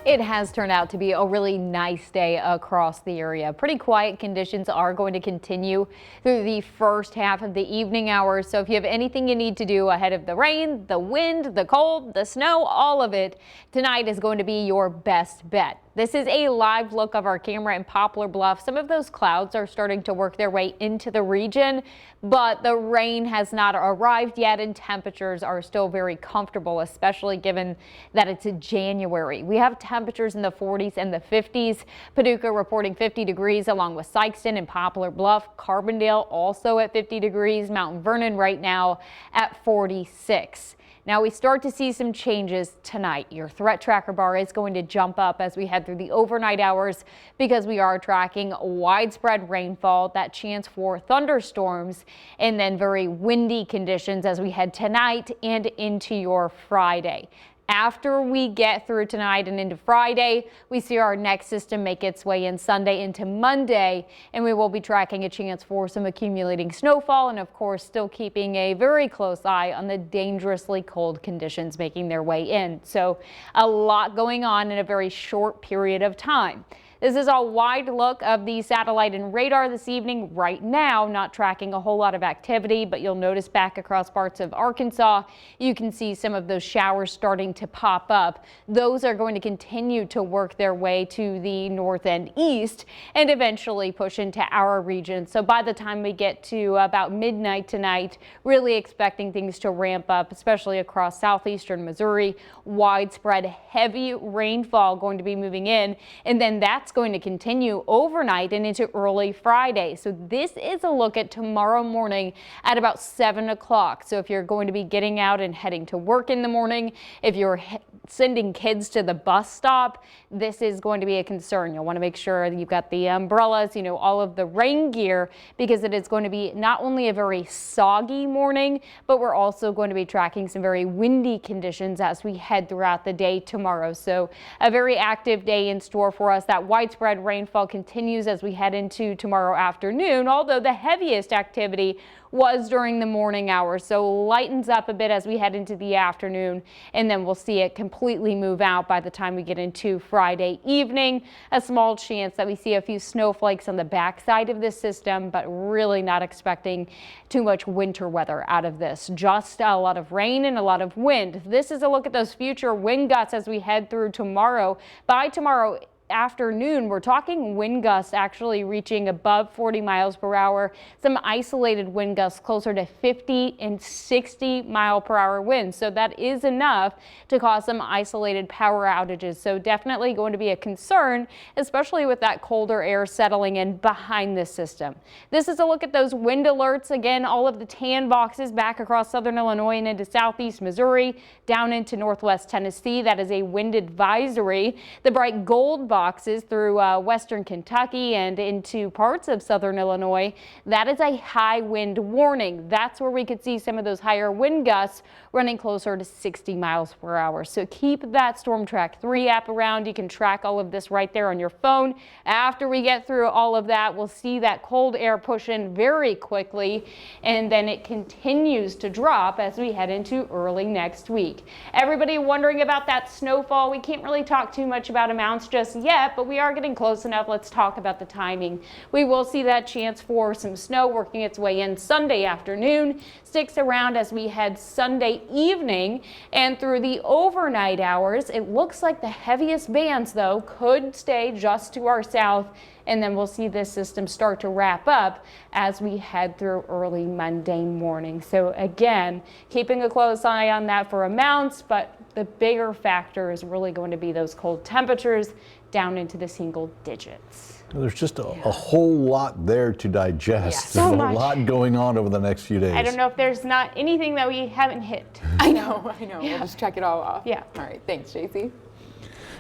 It has turned out to be a really nice day across the area. Pretty quiet conditions are going to continue through the first half of the evening hours. So if you have anything you need to do ahead of the rain, the wind, the cold, the snow, all of it, tonight is going to be your best bet. This is a live look of our camera in Poplar Bluff. Some of those clouds are starting to work their way into the region, but the rain has not arrived yet and temperatures are still very comfortable, especially given that it's January. We have temperatures in the 40s and the 50s. Paducah reporting 50 degrees along with Sykeston and Poplar Bluff. Carbondale also at 50 degrees. Mount Vernon right now at 46. Now we start to see some changes tonight. Your threat tracker bar is going to jump up as we head through the overnight hours because we are tracking widespread rainfall, that chance for thunderstorms, and then very windy conditions as we head tonight and into your Friday. After we get through tonight and into Friday, we see our next system make its way in Sunday into Monday, and we will be tracking a chance for some accumulating snowfall and, of course, still keeping a very close eye on the dangerously cold conditions making their way in. So a lot going on in a very short period of time. This is a wide look of the satellite and radar this evening. Right now, not tracking a whole lot of activity, but you'll notice back across parts of Arkansas, you can see some of those showers starting to pop up. Those are going to continue to work their way to the north and east and eventually push into our region. So by the time we get to about midnight tonight, really expecting things to ramp up, especially across southeastern Missouri. Widespread heavy rainfall going to be moving in, and then that's going to continue overnight and into early Friday. So this is a look at tomorrow morning at about 7 o'clock. So if you're going to be getting out and heading to work in the morning, if you're sending kids to the bus stop, this is going to be a concern. You'll want to make sure you've got the umbrellas, all of the rain gear, because it is going to be not only a very soggy morning, but we're also going to be tracking some very windy conditions as we head throughout the day tomorrow. So a very active day in store for us. That widespread rainfall continues as we head into tomorrow afternoon, although the heaviest activity was during the morning hours, so lightens up a bit as we head into the afternoon, and then we'll see it completely move out by the time we get into Friday evening. A small chance that we see a few snowflakes on the backside of this system, but really not expecting too much winter weather out of this. Just a lot of rain and a lot of wind. This is a look at those future wind gusts as we head through tomorrow. By tomorrow afternoon, we're talking wind gusts actually reaching above 40 miles per hour. Some isolated wind gusts closer to 50 and 60 mile per hour winds. So that is enough to cause some isolated power outages. So definitely going to be a concern, especially with that colder air settling in behind this system. This is a look at those wind alerts. Again, all of the tan boxes back across southern Illinois and into southeast Missouri, down into northwest Tennessee. That is a wind advisory. The bright gold boxes through western Kentucky and into parts of southern Illinois, that is a high wind warning. That's where we could see some of those higher wind gusts running closer to 60 miles per hour. So keep that Storm Track 3 app around. You can track all of this right there on your phone. After we get through all of that, we'll see that cold air push in very quickly, and then it continues to drop as we head into early next week. Everybody wondering about that snowfall. We can't really talk too much about amounts just yet, but we are getting close enough. Let's talk about the timing. We will see that chance for some snow working its way in Sunday afternoon, sticks around as we head Sunday evening and through the overnight hours. It looks like the heaviest bands, though, could stay just to our south, and then we'll see this system start to wrap up as we head through early Monday morning. So again, keeping a close eye on that for amounts, but the bigger factor is really going to be those cold temperatures down into the single digits. There's just a whole lot there to digest. Yeah, so There's much. a lot going on over the next few days. I don't know if there's not anything that we haven't hit. I know. We'll just check it all off. Yeah. All right. Thanks, Jacie.